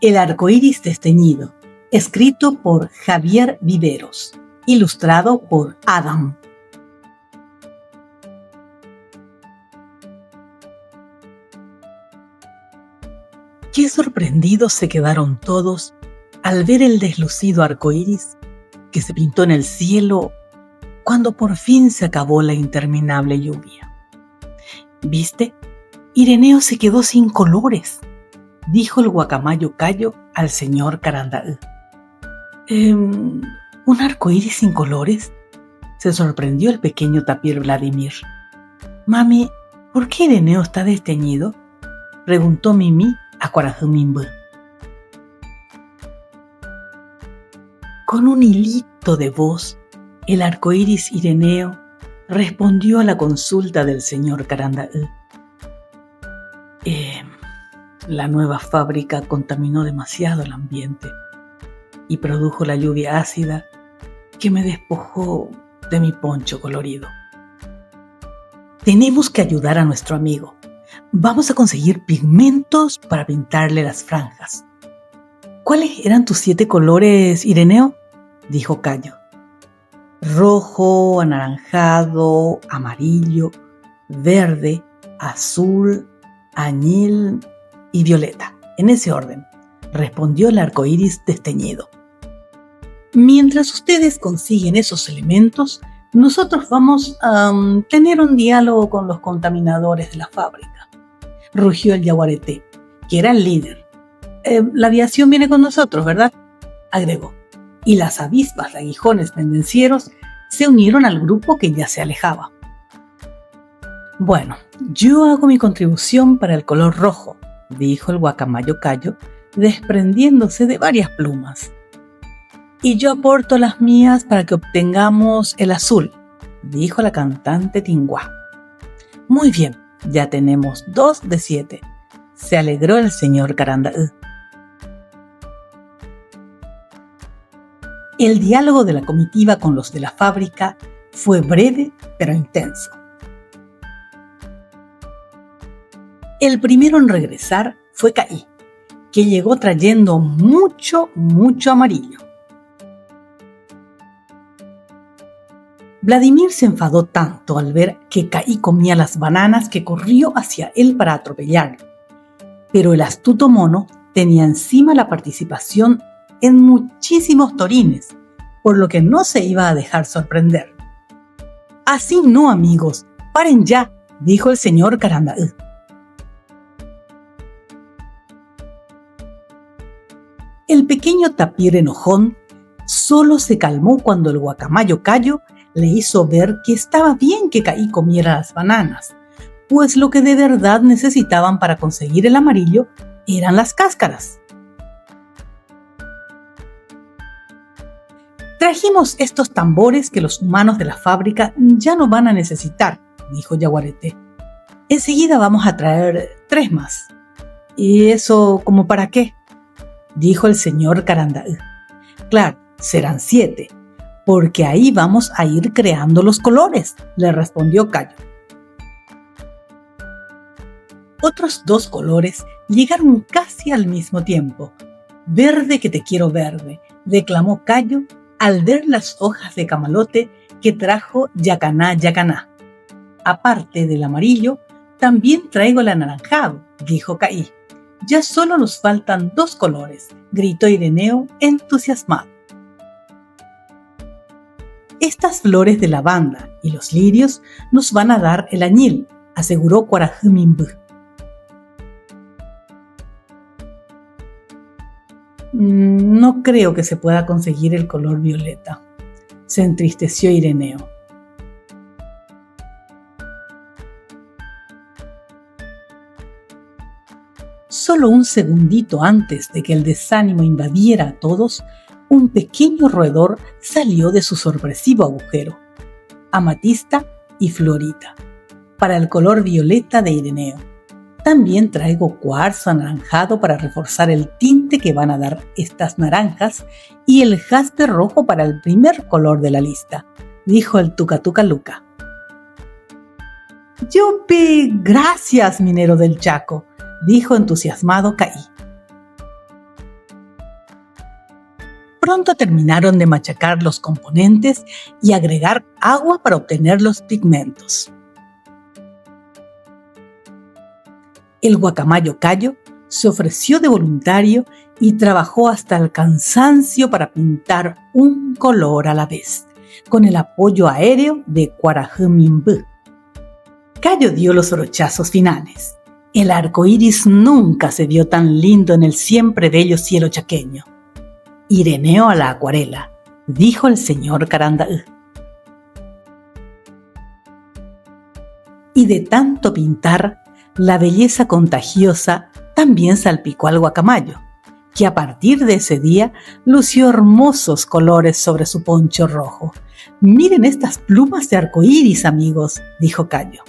El arcoíris desteñido, escrito por Javier Viveros, ilustrado por Adam. Qué sorprendidos se quedaron todos al ver el deslucido arcoíris que se pintó en el cielo cuando por fin se acabó la interminable lluvia. ¿Viste? Ireneo se quedó sin colores, dijo el guacamayo Cayo al señor Carandaí. ¿Un arcoíris sin colores? Se sorprendió el pequeño tapir Vladimir. Mami, ¿por qué Ireneo está desteñido? Preguntó Mimi a Cuarajumimbu. Con un hilito de voz, el arcoíris Ireneo respondió a la consulta del señor Carandaí. La nueva fábrica contaminó demasiado el ambiente y produjo la lluvia ácida que me despojó de mi poncho colorido. Tenemos que ayudar a nuestro amigo. Vamos a conseguir pigmentos para pintarle las franjas. ¿Cuáles eran tus 7 colores, Ireneo? Dijo Cayo. Rojo, anaranjado, amarillo, verde, azul, añil y violeta. En ese orden, respondió el arcoíris desteñido. Mientras ustedes consiguen esos elementos, nosotros vamos a tener un diálogo con los contaminadores de la fábrica, rugió el yaguareté, que era el líder. La aviación viene con nosotros, ¿verdad? Agregó. Y las avispas de aguijones pendencieros se unieron al grupo que ya se alejaba. Bueno, yo hago mi contribución para el color rojo, dijo el guacamayo Cayo, desprendiéndose de varias plumas. Y yo aporto las mías para que obtengamos el azul, dijo la cantante Tinguá. Muy bien, ya tenemos 2 de 7, se alegró el señor Carandaí. El diálogo de la comitiva con los de la fábrica fue breve pero intenso. El primero en regresar fue Caí, que llegó trayendo mucho amarillo. Vladimir se enfadó tanto al ver que Caí comía las bananas que corrió hacia él para atropellarlo. Pero el astuto mono tenía encima la participación en muchísimos torines, por lo que no se iba a dejar sorprender. Así no, amigos, paren ya, dijo el señor Carandaí. El pequeño tapir enojón solo se calmó cuando el guacamayo Cayo le hizo ver que estaba bien que Caí comiera las bananas, pues lo que de verdad necesitaban para conseguir el amarillo eran las cáscaras. Trajimos estos tambores que los humanos de la fábrica ya no van a necesitar, dijo Yaguareté. Enseguida vamos a traer 3 más. ¿Y eso como para qué? Dijo el señor Carandaí. Claro, serán 7, porque ahí vamos a ir creando los colores, le respondió Cayo. Otros 2 colores llegaron casi al mismo tiempo. Verde que te quiero verde, declamó Cayo al ver las hojas de camalote que trajo Yacaná Yacaná. Aparte del amarillo, también traigo el anaranjado, dijo Caí. Ya solo nos faltan 2 colores, gritó Ireneo entusiasmado. Estas flores de lavanda y los lirios nos van a dar el añil, aseguró Cuarajumimbu. No creo que se pueda conseguir el color violeta, se entristeció Ireneo. Solo un segundito antes de que el desánimo invadiera a todos, un pequeño roedor salió de su sorpresivo agujero. Amatista y Florita, para el color violeta de Ireneo. También traigo cuarzo anaranjado para reforzar el tinte que van a dar estas naranjas y el jaspe rojo para el primer color de la lista, dijo el Tuca Tuca Luca. ¡Yupi! ¡Gracias, minero del Chaco!, dijo entusiasmado Caí. Pronto terminaron de machacar los componentes y agregar agua para obtener los pigmentos. El guacamayo Cayo se ofreció de voluntario y trabajó hasta el cansancio para pintar un color a la vez, con el apoyo aéreo de Cuarajimimbú. Cayo dio los brochazos finales. El arco iris nunca se vio tan lindo en el siempre bello cielo chaqueño. Ireneo a la acuarela, dijo el señor Carandaú. Y de tanto pintar, la belleza contagiosa también salpicó al guacamayo, que a partir de ese día lució hermosos colores sobre su poncho rojo. «Miren estas plumas de arco iris, amigos», dijo Cayo.